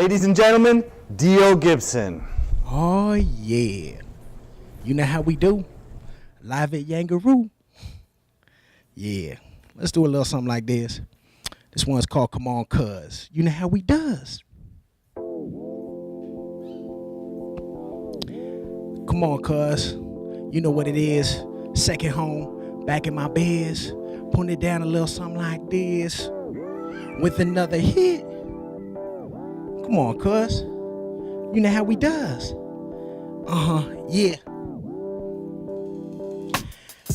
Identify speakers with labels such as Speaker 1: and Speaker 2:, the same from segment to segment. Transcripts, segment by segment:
Speaker 1: Ladies and gentlemen, D.O. Gibson.
Speaker 2: Oh, yeah. You know how we do? Live at Yangaroo. Yeah. Let's do a little something like this. This one's called Come On Cuz. You know how we does. Come on, cuz. You know what it is. Second home, back in my beds. Putting it down a little something like this. With another hit. Come on, cuz. You know how we does. Yeah.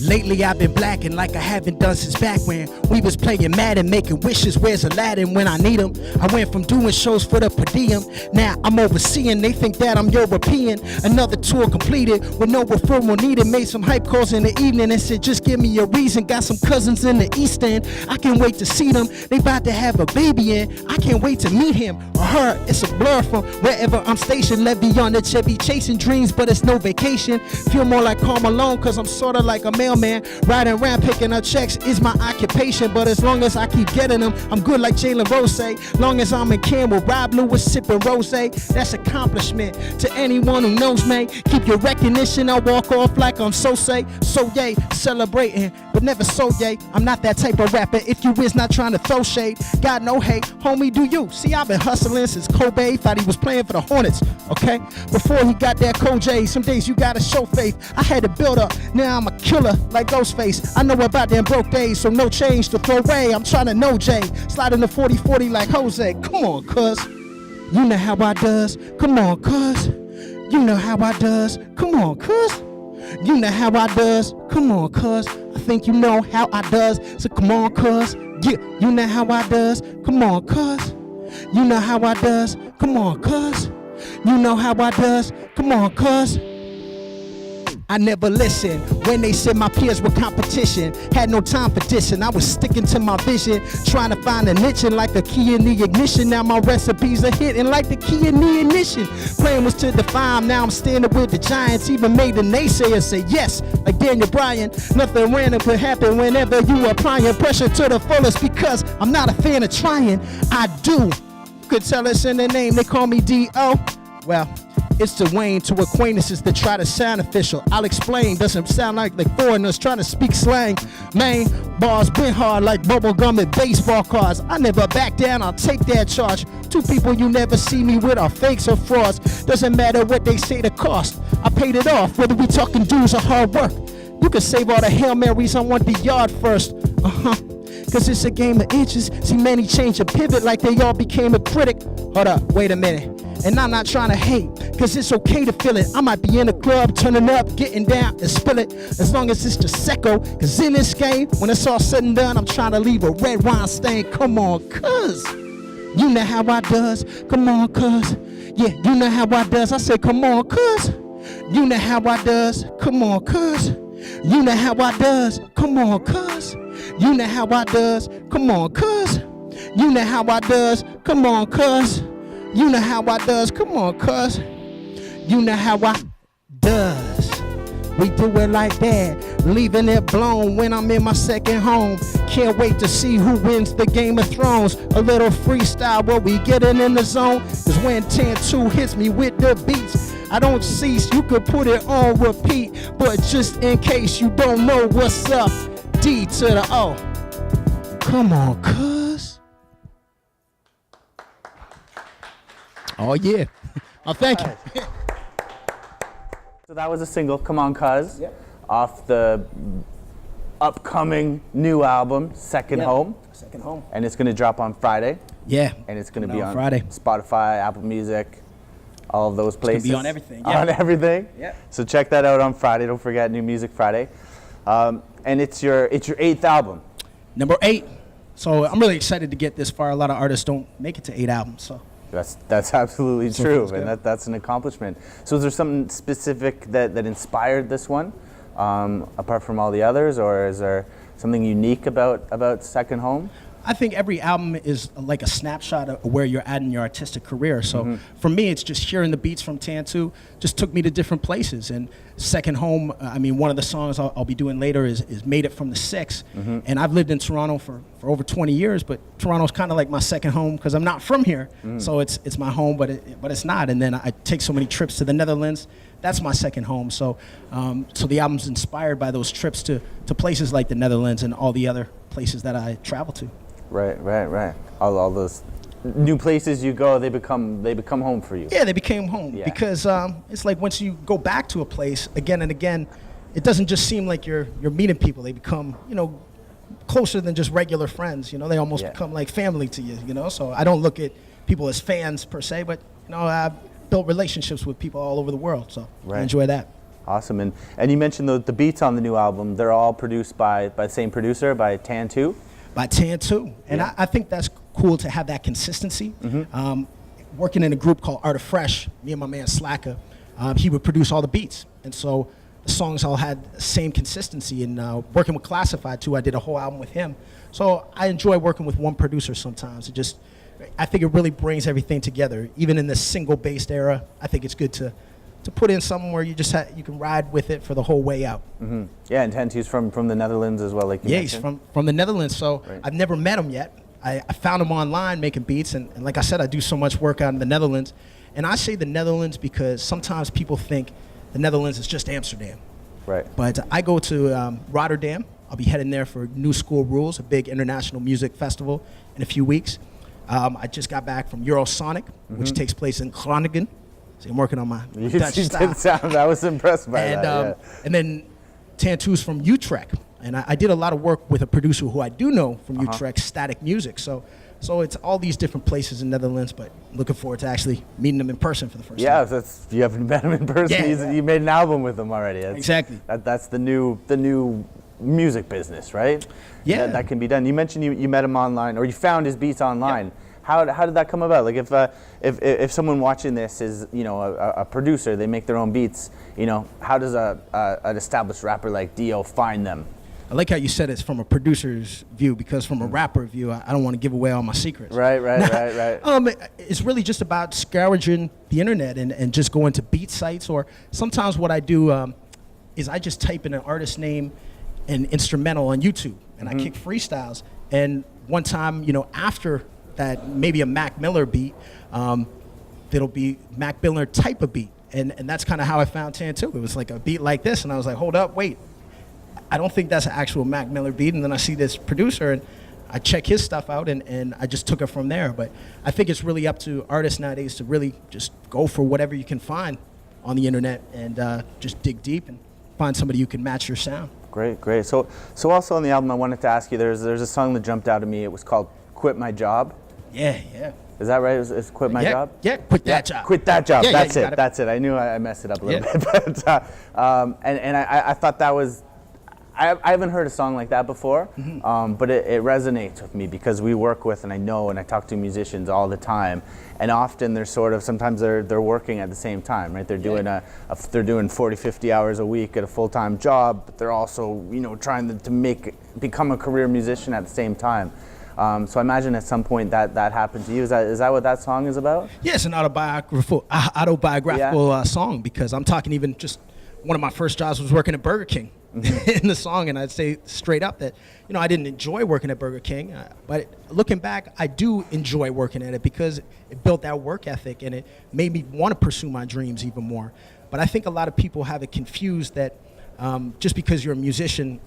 Speaker 2: Lately I've been blacking like I haven't done since back when we was playing Madden, making wishes, where's Aladdin when I need him? I went from doing shows for the per diem, now I'm overseeing, they think that I'm European. Another tour completed with no referral needed, made some hype calls in the evening and said just give me a reason. Got some cousins in the East End, I can't wait to see them. They about to have a baby and I can't wait to meet him or her. It's a blur from wherever I'm stationed, levy on the Chevy, chasing dreams but it's no vacation. Feel more like Karl Malone cause I'm sorta like a mailman. Riding around picking up checks is my occupation, but as long as I keep getting them, I'm good like Jalen Rose. Long as I'm in Cam with Rob Lewis sipping rose, that's accomplishment to anyone who knows me. Keep your recognition, I walk off like I'm so yay, celebrating, but never so yay. I'm not that type of rapper, if you is not trying to throw shade. God no hate, homie do you. See, I've been hustling since Kobe thought he was playing for the Hornets, okay? Before he got that Koj, some days you gotta show faith. I had to build up, now I'm a killer like Ghostface. I know about them broke days, so no change to throw away. I'm trying to know Jay, sliding the 40-40 like Jose. Come on, cuz. You know how I does. Come on, cuz. You know how I does. Come on, cuz. You know how I does. Come on, cuz. I think you know how I does. So come on, cuz. Yeah, you know how I does. Come on, cuz. You know how I does. Come on, cuz. You know how I does. Come on, cuz. I never listened when they said my peers were competition. Had no time for dissing, I was sticking to my vision, trying to find a niche in like a key in the ignition. Now my recipes are hitting like the key in the ignition. Plan was to define, now I'm standing with the giants. Even made the naysayers say yes, like Daniel Bryan. Nothing random could happen whenever you applying pressure to the fullest, because I'm not a fan of trying. I do. You could tell us in the name, they call me D.O. Well, it's Duane to acquaintances that try to sound official. I'll explain, doesn't sound like foreigners trying to speak slang. Main bars been hard like bubblegum and baseball cards. I never back down, I'll take that charge. Two people you never see me with are fakes or frauds. Doesn't matter what they say the cost, I paid it off, whether we talking dues or hard work. You can save all the Hail Marys, I want the yard first. Cause it's a game of inches. See many change a pivot like they all became a critic. Hold up, wait a minute. And I'm not trying to hate, cause it's okay to feel it. I might be in the club, turning up, getting down and spill it. As long as it's just Secco, cause in this game, when it's all said and done, I'm trying to leave a red wine stain. Come on, cuz. You know how I does. Come on, cuz. Yeah, you know how I does. I said, come on, cuz. You know how I does. Come on, cuz. You know how I does. Come on, cuz. You know how I does. Come on, cuz. You know how I does. Come on, cuz. You know how I does. Come on, cuz. You know how I does. We do it like that, leaving it blown when I'm in my second home. Can't wait to see who wins the Game of Thrones. A little freestyle where we getting in the zone. Cause when 10-2 hits me with the beats, I don't cease, you could put it on repeat. But just in case you don't know what's up, D to the O. Come on, cuz. Oh yeah. Oh, thank you.
Speaker 1: So that was a single, Come On Cuz,
Speaker 2: Yep.
Speaker 1: off the upcoming new album, Second
Speaker 2: Yep.
Speaker 1: Home.
Speaker 2: Second home.
Speaker 1: And it's going to drop on Friday.
Speaker 2: Yeah.
Speaker 1: And it's going to be on
Speaker 2: Friday.
Speaker 1: Spotify, Apple Music, all of those places.
Speaker 2: It's gonna be on everything, yeah.
Speaker 1: On everything.
Speaker 2: Yeah.
Speaker 1: So check that out on Friday. Don't forget New Music Friday. And it's your 8th album.
Speaker 2: Number 8. So I'm really excited to get this far. A lot of artists don't make it to 8 albums, so.
Speaker 1: That's absolutely
Speaker 2: So
Speaker 1: true,
Speaker 2: feels
Speaker 1: and
Speaker 2: good.
Speaker 1: that's an accomplishment. So is there something specific that inspired this one, apart from all the others, or is there something unique about Second Home?
Speaker 2: I think every album is like a snapshot of where you're at in your artistic career. So for me, it's just hearing the beats from Tantu just took me to different places. And Second Home, I mean, one of the songs I'll be doing later is Made It from the Six. And I've lived in Toronto for over 20 years, but Toronto's kind of like my second home because I'm not from here. So it's my home, but it's not. And then I take so many trips to the Netherlands. That's my second home. So so the album's inspired by those trips to places like the Netherlands and all the other places that I travel to.
Speaker 1: Right. All those new places you go, they become home for you.
Speaker 2: Yeah, they became home because it's like once you go back to a place again and again, it doesn't just seem like you're meeting people. They become, closer than just regular friends. They almost become like family to you. So I don't look at people as fans per se, but I've built relationships with people all over the world. So I enjoy that.
Speaker 1: Awesome. And you mentioned the beats on the new album. They're all produced by the same producer, by Tantu.
Speaker 2: By Tantu. And I think that's cool to have that consistency. Working in a group called Art of Fresh, me and my man Slacker, he would produce all the beats. And so the songs all had the same consistency. And working with Classified too, I did a whole album with him. So I enjoy working with one producer sometimes. I think it really brings everything together. Even in this single-based era, I think it's good to put in something where you just you can ride with it for the whole way out.
Speaker 1: Yeah, and Tantu's from the Netherlands as well, like you mentioned.
Speaker 2: He's from the Netherlands, so I've never met him yet. I found him online making beats, and like I said, I do so much work out in the Netherlands. And I say the Netherlands because sometimes people think the Netherlands is just Amsterdam.
Speaker 1: Right.
Speaker 2: But I go to Rotterdam. I'll be heading there for New School Rules, a big international music festival, in a few weeks. I just got back from Eurosonic, which takes place in Groningen. So I'm working on my Dutch style.
Speaker 1: I was impressed by that.
Speaker 2: And then Tantu's from Utrecht. And I did a lot of work with a producer who I do know from Utrecht, Static Music. So it's all these different places in Netherlands, but looking forward to actually meeting them in person for the first time.
Speaker 1: Yeah, you haven't met him in person. You made an album with him already.
Speaker 2: Exactly.
Speaker 1: That's the new music business, right?
Speaker 2: Yeah.
Speaker 1: That can be done. You mentioned you met him online, or you found his beats online. Yeah. How did that come about? Like if someone watching this is a producer, they make their own beats. How does an established rapper like D.O find them?
Speaker 2: I like how you said it's from a producer's view, because from a rapper view, I don't want to give away all my secrets.
Speaker 1: Right.
Speaker 2: It's really just about scourging the internet and just going to beat sites, or sometimes what I do is I just type in an artist name and instrumental on YouTube, and I kick freestyles. And one time, after that, maybe a Mac Miller beat, it'll be Mac Miller type of beat. And that's kind of how I found Tantu. It was like a beat like this, and I was like, hold up, wait. I don't think that's an actual Mac Miller beat. And then I see this producer, and I check his stuff out, and I just took it from there. But I think it's really up to artists nowadays to really just go for whatever you can find on the internet and just dig deep and find somebody who can match your sound.
Speaker 1: Great. So also on the album, I wanted to ask you, there's a song that jumped out at me. It was called Quit My Job.
Speaker 2: Yeah.
Speaker 1: Is that right? It's Quit My Job?
Speaker 2: Yeah, Quit That Job.
Speaker 1: Quit That Job.
Speaker 2: Yeah,
Speaker 1: That's it. I knew I messed it up a little bit. But, I thought that was, I haven't heard a song like that before, but it resonates with me because we work with, and I talk to musicians all the time, and often they're sometimes they're working at the same time, right? They're doing they're doing 40, 50 hours a week at a full-time job, but they're also trying to become a career musician at the same time. So I imagine at some point that happened to you. Is that what that song is about?
Speaker 2: Yeah, it's an autobiographical song, because I'm talking, even just one of my first jobs was working at Burger King. In the song, and I'd say straight up that I didn't enjoy working at Burger King, but looking back, I do enjoy working at it because it built that work ethic, and it made me want to pursue my dreams even more. But I think a lot of people have it confused that just because you're a musician,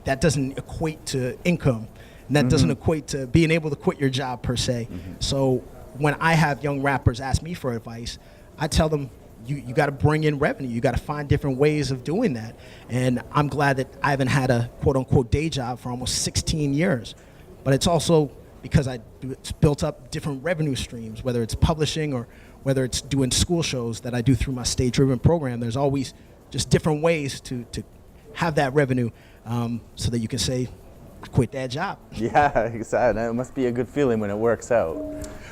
Speaker 2: that doesn't equate to income, and that doesn't equate to being able to quit your job per se. So when I have young rappers ask me for advice, I tell them, you got to bring in revenue. You got to find different ways of doing that. And I'm glad that I haven't had a quote-unquote day job for almost 16 years. But it's also because it's built up different revenue streams, whether it's publishing or whether it's doing school shows that I do through my stage-driven program. There's always just different ways to have that revenue so that you can say, I quit that job.
Speaker 1: Yeah, exactly. It must be a good feeling when it works out.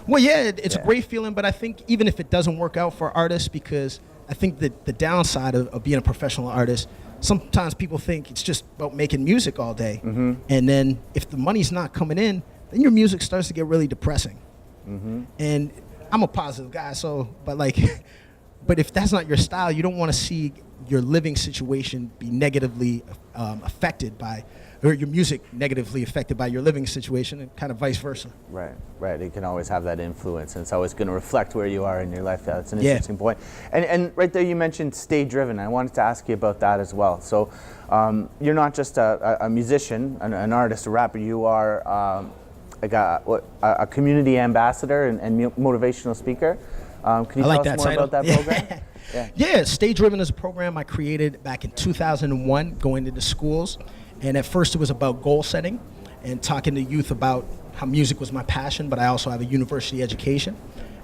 Speaker 2: Well, yeah, it's a great feeling, but I think even if it doesn't work out for artists, because I think that the downside of being a professional artist, sometimes people think it's just about making music all day. And then if the money's not coming in, then your music starts to get really depressing. And I'm a positive guy, so, but like, but if that's not your style, you don't want to see your living situation be negatively affected by, or your music negatively affected by your living situation, and kind of vice versa.
Speaker 1: Right, right. You can always have that influence, and it's always going to reflect where you are in your life. That's an interesting point. And right there, you mentioned stay driven. I wanted to ask you about that as well. So, you're not just a musician, an artist, a rapper. You are a community ambassador and motivational speaker. Can you tell us more about that program?
Speaker 2: Yeah, Stay Driven is a program I created back in 2001, going into schools. And at first it was about goal setting and talking to youth about how music was my passion, but I also have a university education.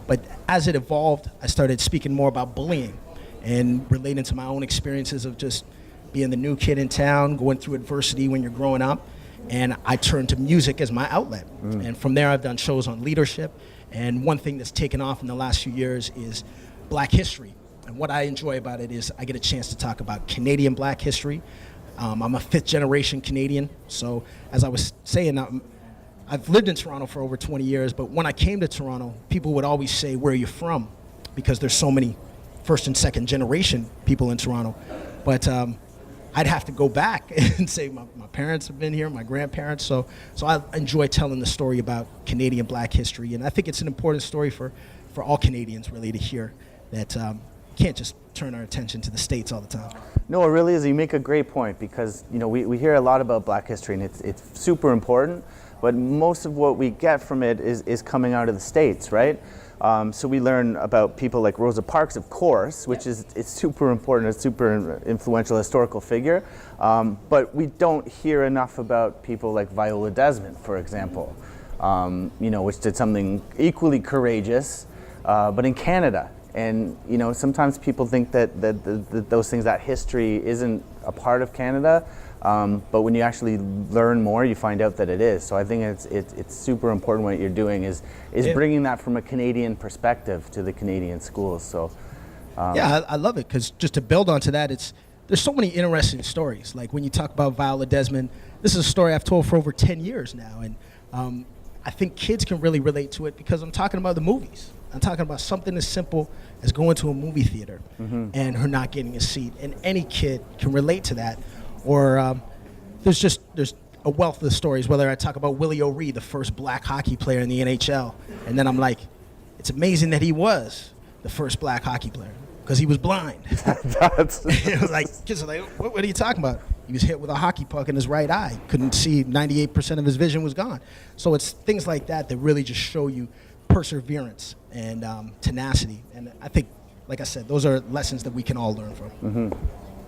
Speaker 2: But as it evolved, I started speaking more about bullying and relating to my own experiences of just being the new kid in town, going through adversity when you're growing up. And I turned to music as my outlet. And from there, I've done shows on leadership. And one thing that's taken off in the last few years is Black history. And what I enjoy about it is I get a chance to talk about Canadian Black history. I'm a fifth generation Canadian. So as I was saying, I've lived in Toronto for over 20 years, but when I came to Toronto, people would always say, where are you from? Because there's so many first and second generation people in Toronto. But I'd have to go back and say my parents have been here, my grandparents. So I enjoy telling the story about Canadian Black history. And I think it's an important story for all Canadians really to hear that can't just turn our attention to the States all the time.
Speaker 1: No, it really is. You make a great point because, you know, we hear a lot about Black history and it's super important, but most of what we get from it is coming out of the States, right? So we learn about people like Rosa Parks, of course, which it's super important, a super influential historical figure, but we don't hear enough about people like Viola Desmond, for example, you know, which did something equally courageous, but in Canada. And you know, sometimes people think that those things, that history isn't a part of Canada, but when you actually learn more, you find out that it is. So I think it's super important what you're doing is bringing that from a Canadian perspective to the Canadian schools. So
Speaker 2: yeah, I love it because just to build onto that, there's so many interesting stories. Like when you talk about Viola Desmond, this is a story I've told for over 10 years now, and I think kids can really relate to it because I'm talking about the movies. I'm talking about something as simple as going to a movie theater and her not getting a seat. And any kid can relate to that. Or there's a wealth of stories, whether I talk about Willie O'Ree, the first Black hockey player in the NHL. And then I'm like, it's amazing that he was the first Black hockey player because he was blind. It was like, kids are like, what are you talking about? He was hit with a hockey puck in his right eye. Couldn't see, 98% of his vision was gone. So it's things like that that really just show you perseverance and tenacity, and I think, like I said, those are lessons that we can all learn from.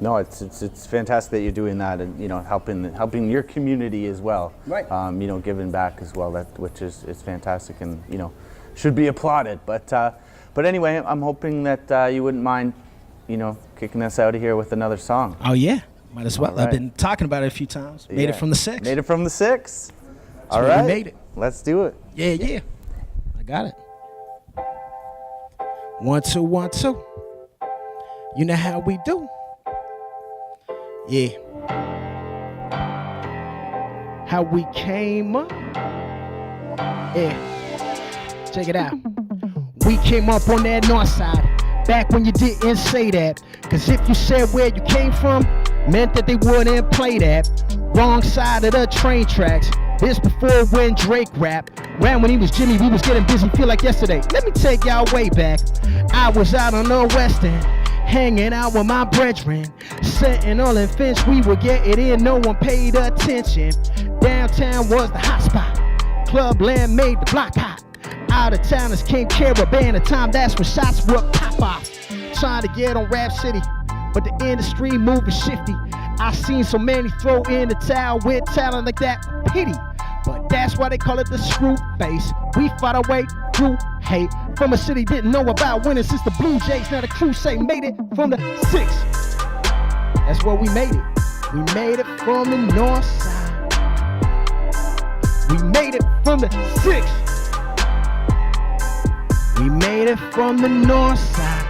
Speaker 1: No, it's fantastic that you're doing that, and you know, helping your community as well. Right. You know, giving back as well, which is fantastic, and you know, should be applauded. But anyway, I'm hoping that you wouldn't mind, you know, kicking us out of here with another song.
Speaker 2: Oh yeah, might as well. Right. I've been talking about it a few times. Made it from the 6.
Speaker 1: Made it from the 6.
Speaker 2: That's all right. We made it.
Speaker 1: Let's do it.
Speaker 2: Yeah. I got it. 1 2 1 2. You know how we do. Yeah. How we came up. Yeah. Check it out. We came up on that north side. Back when you didn't say that. Cause if you said where you came from, meant that they wouldn't play that. Wrong side of the train tracks. This before when Drake rap. Ran when he was Jimmy, we was getting busy, feel like yesterday. Let me take y'all way back. I was out on the west end, hanging out with my brethren. Sitting all in Finch, we were getting in, no one paid attention. Downtown was the hot spot. Clubland made the block hot. Out of towners came caravan, a time that's when shots would pop off. Trying to get on Rap City, but the industry moving shifty. I seen so many throw in the towel with talent like that, pity. But that's why they call it the screw face. We fought our way through hate. From a city didn't know about winning since the Blue Jays. Now the crew say made it from the 6. That's where we made it. We made it from the north side. We made it from the 6. We made it from the north side.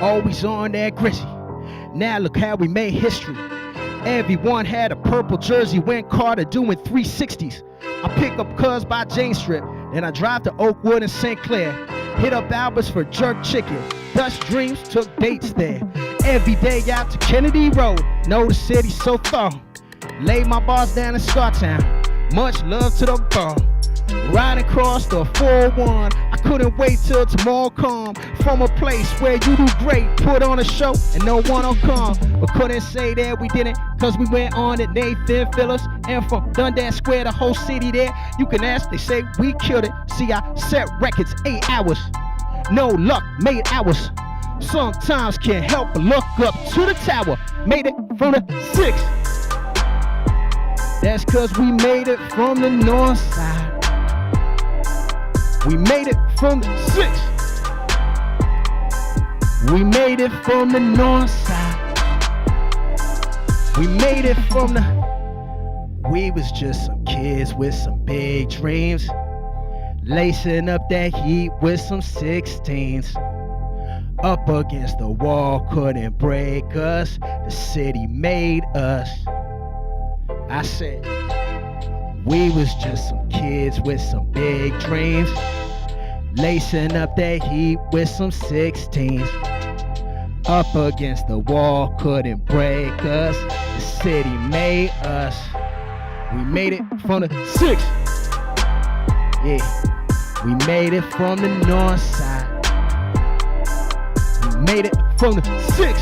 Speaker 2: Always on that gritty. Now look how we made history. Everyone had a purple jersey when Carter doing 360s. I pick up Cuz by Jane Strip, then I drive to Oakwood and St. Clair. Hit up Albert's for jerk chicken. Dutch Dreams took dates there. Every day out to Kennedy Road. Know the city so thorough. Laid my bars down in Scartown. Much love to the bar. Riding across the 401, I couldn't wait till tomorrow come. From a place where you do great, put on a show and no one will come. But couldn't say that we didn't, cause we went on at Nathan Phillips. And from Dundas Square, the whole city there, you can ask, they say we killed it. See, I set records 8 hours. No luck, made hours. Sometimes can't help but look up to the tower. Made it from the 6. That's cause we made it from the north side. We made it from the 6. We made it from the north side. We made it from the... We was just some kids with some big dreams, lacing up that heat with some 16s. Up against the wall, couldn't break us. The city made us. I said, we was just some kids with some big dreams, lacing up that heat with some 16s. Up against the wall, couldn't break us. The city made us. We made it from the 6. Yeah, we made it from the north side. We made it from the 6.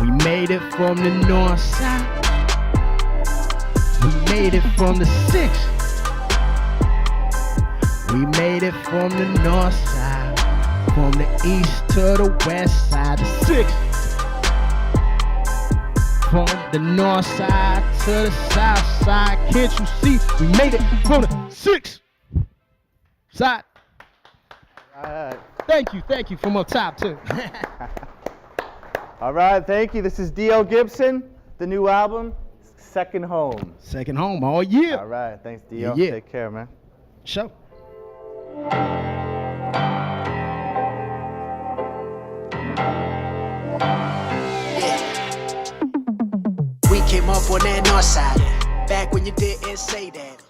Speaker 2: We made it from the north side. We made it from the 6. We made it from the north side. From the east to the west side. The 6. From the north side to the south side. Can't you see? We made it from the 6 side. Thank you from up top too.
Speaker 1: All right, thank you. This is D.O. Gibson, the new album, Second Home.
Speaker 2: Second home all year.
Speaker 1: All right, thanks, D.O.
Speaker 2: Yeah.
Speaker 1: Take care, man.
Speaker 2: Show.
Speaker 3: We came up on that north side, back when you didn't say that.